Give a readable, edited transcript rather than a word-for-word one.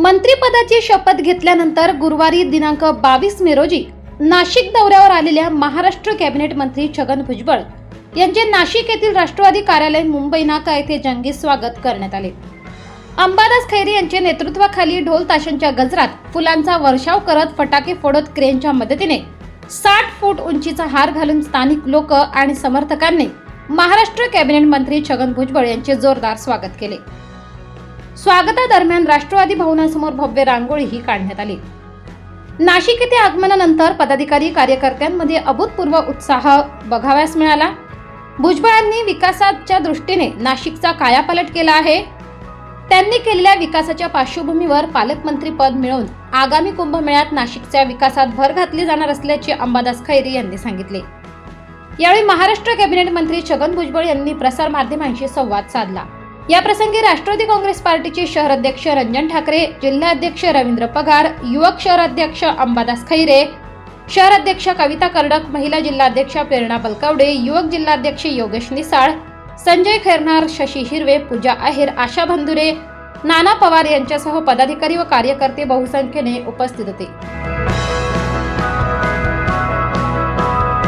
मंत्रिपदाची शपथ घेतल्यानंतर गुरुवारी दिनांक 22 मे रोजी नाशिक दौऱ्यावर आलेल्या महाराष्ट्र कॅबिनेट मंत्री छगन भुजबळ यांचे नाशिक येथील राष्ट्रवादी कार्यालय मुंबई नाका येथे जंगी स्वागत करण्यात आले। अंबादास खैरे यांच्या नेतृत्वाखाली ढोल ताशांच्या गजरात फुलांचा वर्षाव करत फटाके फोडत क्रेनच्या मदतीने 60 फूट उंचीचा हार घालून स्थानिक लोक आणि समर्थकांनी महाराष्ट्र कॅबिनेट मंत्री छगन भुजबळ यांचे जोरदार स्वागत केले। स्वागतादरम्यान राष्ट्रवादी भवनासमोर भव्य रांगोळीही काढण्यात आली। नाशिक येथे आगमनानंतर पदाधिकारी कार्यकर्त्यांमध्ये अभूतपूर्व उत्साह बघावयास मिळाला। भुजबळांनी विकासाच्या दृष्टीने नाशिकचा कायापालट केला आहे। त्यांनी केलेल्या विकासाच्या पार्श्वभूमीवर पालकमंत्री पद मिळवून आगामी कुंभमेळ्यात नाशिकच्या विकासात भर घातली जाणार असल्याचे अंबादास खैरे यांनी सांगितले। यावेळी महाराष्ट्र कॅबिनेट मंत्री छगन भुजबळ यांनी प्रसार माध्यमांशी संवाद साधला। या प्रसंगी राष्ट्रवादी काँग्रेस पार्टीचे शहर अध्यक्ष रंजन ठाकरे, जिल्हाध्यक्ष रवींद्र पगार, युवक शहर अध्यक्ष अंबादास खैरे, शहर अध्यक्ष कविता कर्डक, महिला जिल्हाध्यक्ष प्रेरणा बलकवडे, युवक जिल्हाध्यक्ष योगेश निसाळ, संजय खैरनार, शशी हिरवे, पूजा आहेर, आशा बंधुरे, नाना पवार यांच्यासह पदाधिकारी व कार्यकर्ते बहुसंख्येने उपस्थित होते।